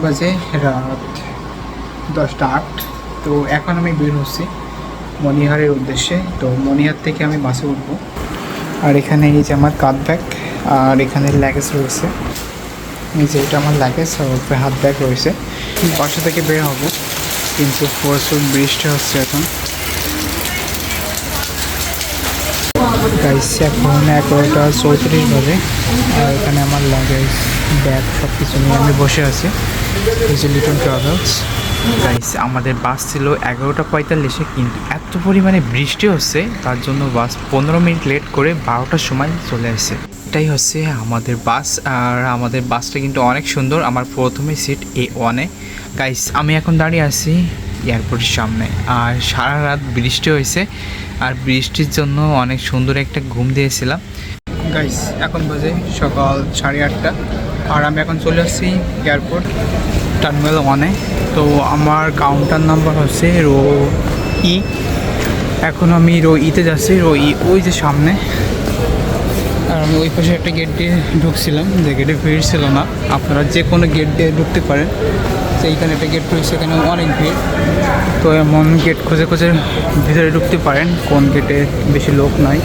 বাজে রাত 10:08। তো এখন আমি বের হচ্ছি মণিহারের উদ্দেশ্যে। তো মণিহার থেকে আমি বাসে উঠবো। আর এখানে এই যে আমার কাঁধ ব্যাগ, আর এখানে লাগেজ রয়েছে। এই যে এটা আমার লাগেজ, আর উপরে হাত ব্যাগ রয়েছে। বাসা থেকে বের হব, কিন্তু প্রচুর বৃষ্টি হচ্ছে এখন। গাইস এখন 11:34 বাজে, আর এখানে আমার লাগেজ ব্যাগ সব কিছু নিয়ে আমি বসে আছি। এই যে লিটন ট্রাভেলস। গাইস আমাদের বাস ছিল 11:45, কিন্তু এত পরিমাণে বৃষ্টি হচ্ছে তার জন্য বাস 15 মিনিট লেট করে 12টার সময় চলে আসে। এটাই হচ্ছে আমাদের বাস, আর আমাদের বাসটা কিন্তু অনেক সুন্দর। আমার প্রথমে সিট A1-এ। গাইস আমি এখন দাঁড়িয়ে আছি এয়ারপোর্টের সামনে, আর সারা রাত বৃষ্টি হয়েছে, আর বৃষ্টির জন্য অনেক সুন্দর একটা ঘুম দিয়েছিলাম। গাইস এখন বাজে সকাল 8:30, আর আমি এখন চলে আসছি এয়ারপোর্ট টার্মিনাল 1-এ। তো আমার কাউন্টার নাম্বার হচ্ছে রো ই। এখন আমি রো ইতে যাচ্ছি, রো ই ওই যে সামনে। আর আমি ওই পাশে একটা গেট দিয়ে ঢুকছিলাম, যে গেটে ভিড় ছিল না। আপনারা যে কোনো গেট দিয়ে ঢুকতে পারেন। এইখানে একটা গেট রয়েছে, এখানে অনেক ভিড়। তো এমন গেট খুঁজে খুঁজে ভিতরে ঢুকতে পারেন, কোন গেটে বেশি লোক নাই।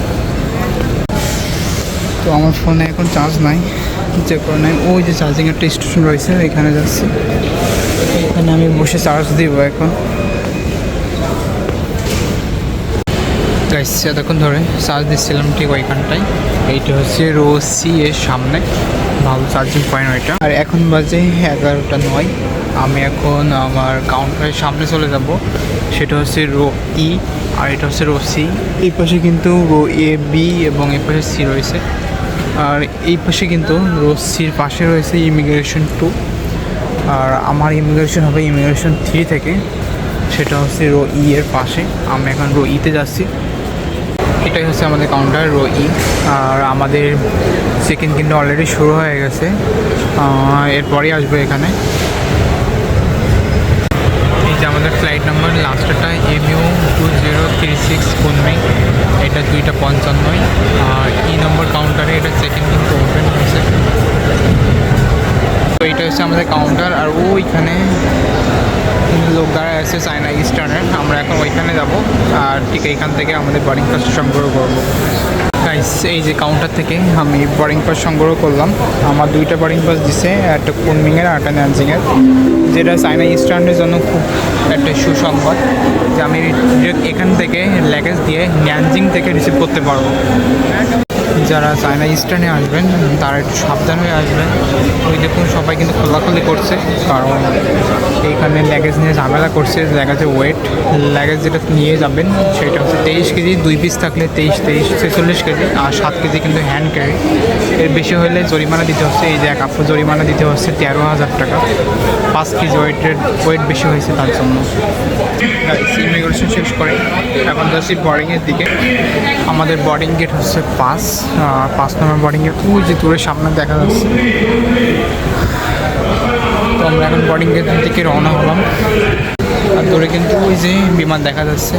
তো আমার ফোনে এখন চার্জ নাই, যে কারণে ওই যে চার্জিং একটা স্টেশন রয়েছে এখানে যাচ্ছি। এখানে আমি বসে চার্জ দিব এখন। গাইস এতক্ষণ ধরে চার্জ দিচ্ছিলাম ঠিক ওইখানটায়। এইটা হচ্ছে রো সি এর সামনে, ভালো চার্জিং পয়েন্ট ওইটা। আর এখন বাজে 11:09। আমি এখন আমার কাউন্টারের সামনে চলে যাব, সেটা হচ্ছে রো ই, আর এটা হচ্ছে রো সি। এই পাশে কিন্তু রো এ, বি এবং এই পাশে সি রয়েছে। আর এই পাশে কিন্তু রো সির পাশে রয়েছে ইমিগ্রেশন 2, আর আমার ইমিগ্রেশন হবে ইমিগ্রেশন 3 থেকে, সেটা হচ্ছে রো ই এর পাশে। আমি এখন রো ইতে যাচ্ছি। এটাই হচ্ছে আমাদের কাউন্টার রো ই। আর আমাদের চেক ইন কিন্তু অলরেডি শুরু হয়ে গেছে, এরপরই আসবো এখানে। এই যে আমাদের ফ্লাইট নাম্বার লাস্টটা MU2036 কুনমিং, এটা 2:55। আর ই নম্বর কাউন্টারে এটা চেক ইন কিন্তু ওপেন হয়েছে। তো এইটা হচ্ছে আমাদের কাউন্টার, আর ওইখানে লোক দাঁড়ায় আছে চায়না ইস্টার্নের। আমরা এখন ওইখানে যাব, আর ঠিক এইখান থেকে আমাদের বোর্ডিং পাস সংগ্রহ করব। গাইস এই যে কাউন্টার থেকে আমি বোর্ডিং পাস সংগ্রহ করলাম। আমার 2টা বোর্ডিং পাস দিছে, একটা কুনমিংয়ের আর একটা ন্যানজিংয়ের, যেটা চায়না ইস্টার্নের জন্য খুব একটা সুসংবাদ, যে আমি এখান থেকে লাগেজ দিয়ে ন্যানজিং থেকে রিসিভ করতে পারবো। যারা চায়না ইস্টার্নে আসবেন তারা একটু সাবধান হয়ে আসবেন। ওই দেখুন সবাই কিন্তু খোলাখুলি করছে, কারণ এইখানে লাগেজ নিয়ে ঝামেলা করছে। লাগেজের ওয়েট, লাগেজ যেটা নিয়ে যাবেন সেটা হচ্ছে 23 কেজি, 2 পিস থাকলে 23, 46 কেজি, আর 7 কেজি কিন্তু হ্যান্ড ক্যারি। এর বেশি হলে জরিমানা দিতে হচ্ছে। এই যে এক আপু জরিমানা দিতে হচ্ছে 13,000 টাকা, 5 কেজি ওয়েট বেশি হয়েছে তার জন্য। ইমিগ্রেশন শেষ করে এখন যাচ্ছি বোর্ডিংয়ের দিকে। আমাদের বোর্ডিং গেট হচ্ছে 5 নম্বর বোর্ডিং গেট, ওই যে দূরের সামনে দেখা যাচ্ছে। তো আমরা এখন বোর্ডিং গেট থেকে রওনা হলাম, আর দূরে কিন্তু ওই যে বিমান দেখা যাচ্ছে।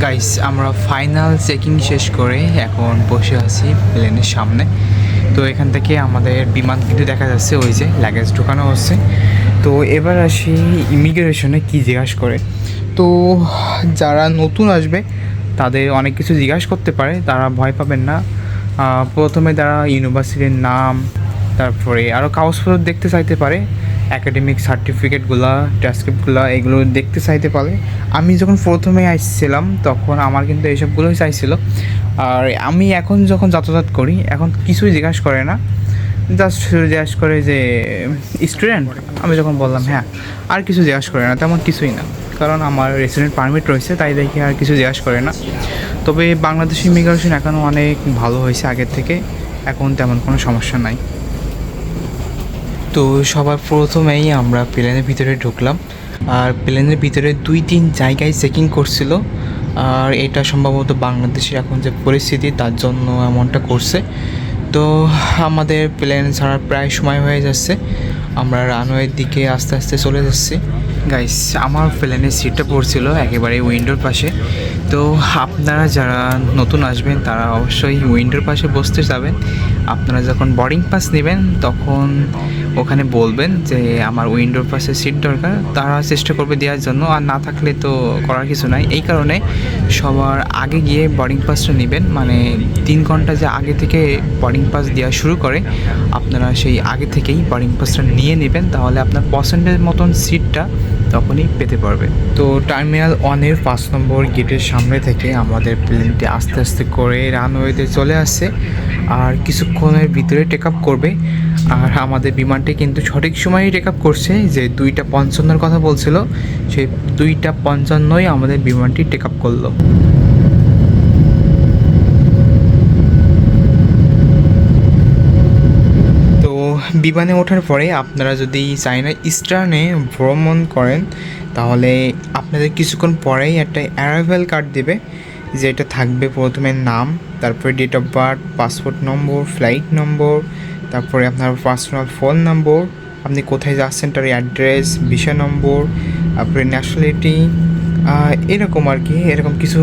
গাইস আমরা ফাইনাল চেকিং শেষ করে এখন বসে আছি প্লেনের সামনে। তো এখান থেকে আমাদের বিমান কিন্তু দেখা যাচ্ছে, ওই যে লাগেজ ঢোকানো হচ্ছে। তো এবার আসি ইমিগ্রেশনে কি জিজ্ঞাসা করে। তো যারা নতুন আসবে তাদের অনেক কিছু জিজ্ঞাসা করতে পারে, তারা ভয় পাবেন না। প্রথমে তারা ইউনিভার্সিটির নাম, তারপরে আরও কাগজপত্র দেখতে চাইতে পারে, অ্যাকাডেমিক সার্টিফিকেটগুলো, ট্রান্সক্রিপ্টগুলো, এগুলো দেখতে চাইতে পারে। আমি যখন প্রথমে আসছিলাম তখন আমার কিন্তু এইসবগুলোই চাইছিল। আর আমি এখন যখন যাতায়াত করি এখন কিছুই জিজ্ঞাসা করে না, জাস্ট জিজ্ঞাসা করে যে স্টুডেন্ট। আমি যখন বললাম হ্যাঁ, আর কিছু জিজ্ঞাসা করে না, তেমন কিছুই না, কারণ আমার রেসিডেন্ট পারমিট রয়েছে, তাই দেখি আর কিছু জিজ্ঞাসা করে না। তবে বাংলাদেশ ইমিগ্রেশন এখনও অনেক ভালো হয়েছে আগের থেকে, এখন তেমন কোনো সমস্যা নাই। তো সবার প্রথমেই আমরা প্লেনের ভিতরে ঢুকলাম, আর প্লেনের ভিতরে 2-3 জায়গায় চেকিং করছিল। আর এটা সম্ভবত বাংলাদেশের এখন যে পরিস্থিতি তার জন্য এমনটা করছে। তো আমাদের প্লেন ছাড়ার প্রায় সময় হয়ে যাচ্ছে, আমরা রানওয়ের দিকে আস্তে আস্তে চলে যাচ্ছি। গাইস আমার প্লেনের সিটটা পড়ছিল একেবারে উইন্ডোর পাশে। তো আপনারা যারা নতুন আসবেন তারা অবশ্যই উইন্ডোর পাশে বসতে যাবেন। আপনারা যখন বোর্ডিং পাস নেবেন তখন ওখানে বলবেন যে আমার উইন্ডোর পাশে সিট দরকার, তারা চেষ্টা করবে দেওয়ার জন্য। আর না থাকলে তো করার কিছু নাই। এই কারণে সবার আগে গিয়ে বোর্ডিং পাসটা নেবেন, মানে 3 ঘন্টা যে আগে থেকে বোর্ডিং পাস দেওয়া শুরু করে, আপনারা সেই আগে থেকেই বোর্ডিং পাসটা নিয়ে নেবেন, তাহলে আপনার পছন্দের মতন সিটটা তখনই পেতে পারবে। তো টার্মিনাল 1-এর 5 নম্বর গেটের সামনে থেকে আমাদের প্লেনটি আস্তে আস্তে করে রানওয়েতে চলে আসছে, আর কিছুক্ষণের ভিতরে টেক আপ করবে। আর আমাদের বিমানটি কিন্তু সঠিক সময়ই টেক আপ করছে, যে 2:55 কথা বলছিল, সেই 2:55 আমাদের বিমানটি টেক আপ করলো। তো বিমানে ওঠার পরে আপনারা যদি চায়না ইস্টার্নে ভ্রমণ করেন, তাহলে আপনাদের কিছুক্ষণ পরেই একটা অ্যারাইভাল কার্ড দেবে, যেটা থাকবে প্রথমে নাম, তারপরে date of birth, passport number, flight number, তারপরে আপনার পার্সোনাল ফোন নম্বর, আপনি কোথায় যাচ্ছেন তার অ্যাড্রেস, ভিসা নম্বর, তারপরে ন্যাশনালিটি, এরকম আর কি, এরকম কিছু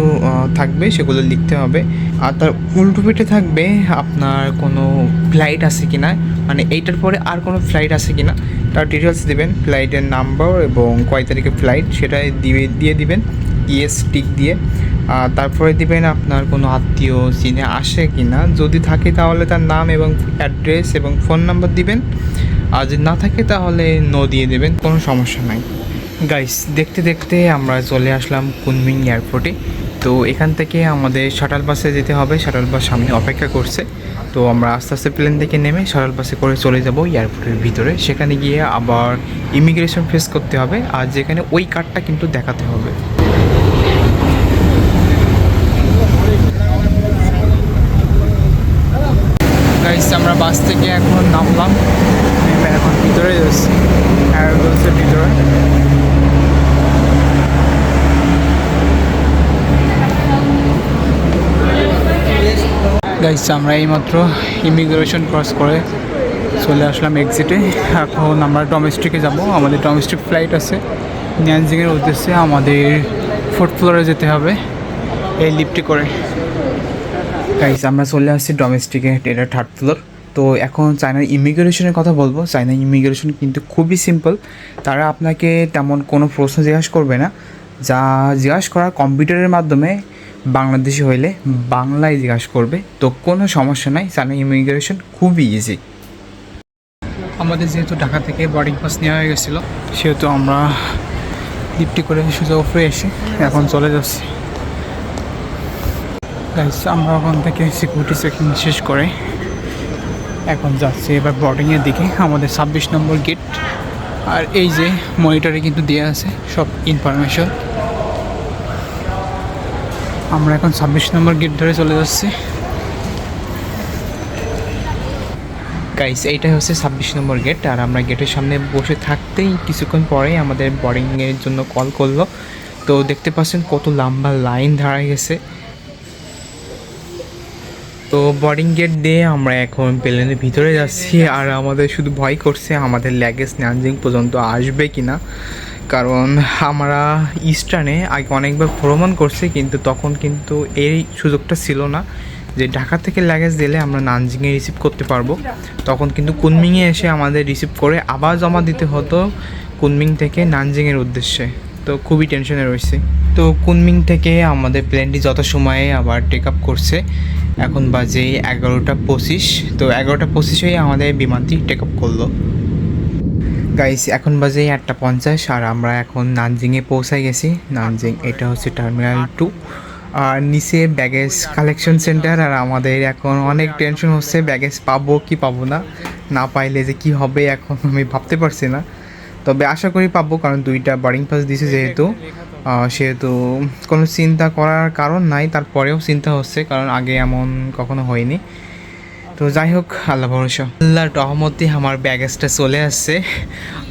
থাকবে, সেগুলো লিখতে হবে। আর তার উল্টো পিঠে থাকবে আপনার কোনো ফ্লাইট আছে কি না, মানে এইটার পরে আর কোনো ফ্লাইট আছে কি না তার ডিটেলস দেবেন, ফ্লাইটের নাম্বার এবং কয় তারিখে ফ্লাইট সেটা দিয়ে দিবেন ইয়েস টিক দিয়ে। তারপরে দিবেন আপনার কোনো আত্মীয় চিনে আসে কি না, যদি থাকে তাহলে তার নাম এবং অ্যাড্রেস এবং ফোন নাম্বার দিবেন, আর যদি না থাকে তাহলে নো দিয়ে দেবেন, কোনো সমস্যা নাই। গাইস, দেখতে দেখতে আমরা চলে আসলাম কুনমিং এয়ারপোর্টে। তো এখান থেকে আমাদের শাটল বাসে যেতে হবে, শাটল বাস সামনে অপেক্ষা করছে। তো আমরা আস্তে আস্তে প্লেন থেকে নেমে শাটল বাসে করে চলে যাব এয়ারপোর্টের ভিতরে, সেখানে গিয়ে আবার ইমিগ্রেশন ফেস করতে হবে, আর যেখানে ওই কার্ডটা কিন্তু দেখাতে হবে। গাইস, আমরা বাস থেকে এখন নামলাম, নেমে এখন ভিতরে যাচ্ছি এয়ারবাসের ভিতরে। গাইস, আমরা এইমাত্র ইমিগ্রেশন ক্রস করে চলে আসলাম এক্সিটে। এখন আমরা ডোমেস্টিকে যাব, আমাদের ডোমেস্টিক ফ্লাইট আছে ন্যানজিংয়ের উদ্দেশ্যে। আমাদের 4th ফ্লোরে যেতে হবে এই লিফটে করে। গাইস, আমরা চলে আসছি ডোমেস্টিকে, এটা 3rd ফ্লোর। তো এখন চায়নার ইমিগ্রেশনের কথা বলবো। চায়না ইমিগ্রেশন কিন্তু খুবই সিম্পল, তারা আপনাকে তেমন কোনো প্রশ্ন জিজ্ঞাসা করবে না, যা জিজ্ঞাসা করার কম্পিউটারের মাধ্যমে বাংলাদেশি হইলে বাংলায় জিজ্ঞাসা করবে, তো কোনো সমস্যা নাই। চায়না ইমিগ্রেশন খুবই ইজি। আমাদের যেহেতু ঢাকা থেকে বোর্ডিং পাস নেওয়া হয়ে গেছিলো, সেহেতু আমরা লিফটে করে সোজা উপরে এসে এখন চলে যাচ্ছি। গাইস, আমরা ওখান থেকে সিকিউরিটি চেকিং শেষ করে এখন যাচ্ছি এবার বোর্ডিংয়ের দিকে, আমাদের 26 নম্বর গেট। আর এই যে মনিটরে কিন্তু দেওয়া আছে সব ইনফরমেশন। আমরা এখন 26 নম্বর গেট ধরে চলে যাচ্ছি। গাইস, এইটাই হচ্ছে 26 নম্বর গেট। আর আমরা গেটের সামনে বসে থাকতেই কিছুক্ষণ পরেই আমাদের বোর্ডিংয়ের জন্য কল করলো। তো দেখতে পাচ্ছেন কত লম্বা লাইন দাঁড়ায় গেছে। তো বোর্ডিং গেট দিয়ে আমরা এখন প্লেনের ভিতরে যাচ্ছি, আর আমাদের শুধু ভয় করছে আমাদের লাগেজ ন্যানজিং পর্যন্ত আসবে কি না, কারণ আমরা ইস্টার্নে আগে অনেকবার ভ্রমণ করছি, কিন্তু তখন কিন্তু এই সুযোগটা ছিল না যে ঢাকা থেকে লাগেজ দিলে আমরা নানজিংয়ে রিসিভ করতে পারবো। তখন কিন্তু কুনমিংয়ে এসে আমাদের রিসিভ করে আবার জমা দিতে হতো কুনমিং থেকে নানজিংয়ের উদ্দেশ্যে। তো খুবই টেনশনে রয়েছে। তো কুনমিং থেকে আমাদের প্লেনটি যত সময়ে আবার টেক আপ করছে, এখন বাজে 11:25। তো 11:25 আমাদের বিমানটি টেক আপ করলো। গাইস, এখন বাজে 8:50, আর আমরা এখন নানজিংয়ে পৌঁছাই গেছি। নানজিং, এটা হচ্ছে টার্মিনাল 2, আর নিচে ব্যাগেজ কালেকশন সেন্টার। আর আমাদের এখন অনেক টেনশন হচ্ছে, ব্যাগেজ পাবো কি পাবো না, না পাইলে যে কি হবে এখন আমি ভাবতে পারছি না। তবে আশা করি পাবো, কারণ 2টা বোর্ডিং পাস দিছে যেহেতু, সেহেতু কোনো চিন্তা করার কারণ নাই। তারপরেও চিন্তা হচ্ছে, কারণ আগে এমন কখনো হয়নি। তো যাই হোক, আল্লাহ ভরসা। আল্লাহর রহমতে আমার ব্যাগেজটা চলে আসছে।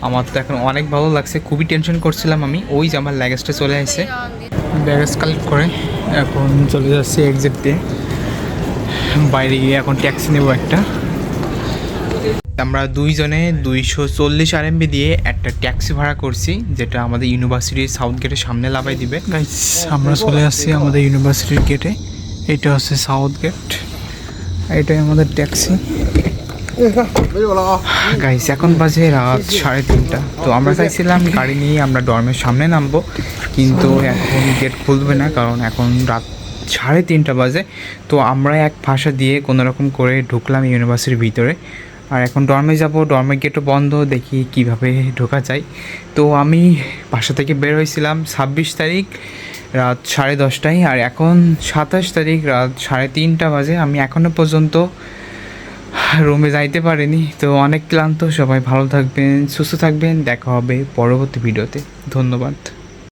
আমার তো এখন অনেক ভালো লাগছে, খুবই টেনশন করছিলাম আমি। ওই যে আমার লাগেজটা চলে আসছে, ব্যাগেজ কালেক্ট করে এখন চলে যাচ্ছে এক্সিট দিয়ে। বাইরে গিয়ে এখন ট্যাক্সি নেব একটা। আমরা দুইজনে 240 RMB দিয়ে একটা ট্যাক্সি ভাড়া করছি, যেটা আমাদের ইউনিভার্সিটির সাউথ গেটের সামনে লাগাই দিবে। গাইস, আমরা চলে আসছি আমাদের ইউনিভার্সিটির গেটে। এটা হচ্ছে সাউথ গেট, এটাই আমাদের ট্যাক্সি। গাইস এখন বাজে রাত 3:30। তো আমরা চাইছিলাম গাড়ি নিয়ে আমরা ডর্মের সামনে নামবো, কিন্তু এখন গেট খুলবে না, কারণ এখন রাত 3:30 বাজে। তো আমরা এক ভাষা দিয়ে কোনো রকম করে ঢুকলাম ইউনিভার্সিটির ভিতরে। আর এখন ডর্মে যাব, ডর্মের গেটও বন্ধ, দেখি কিভাবে ঢোকা যায়। তো আমি বাসা থেকে বের হয়েছিলাম 26 তারিখ রাত 10:30টায়, আর এখন 27 তারিখ রাত 3:30 বাজে। আমি এখনও পর্যন্ত রুমে যাইতে পারিনি। তো অনেক ক্লান্ত। সবাই ভালো থাকবেন, সুস্থ থাকবেন, দেখা হবে পরবর্তী ভিডিওতে। ধন্যবাদ।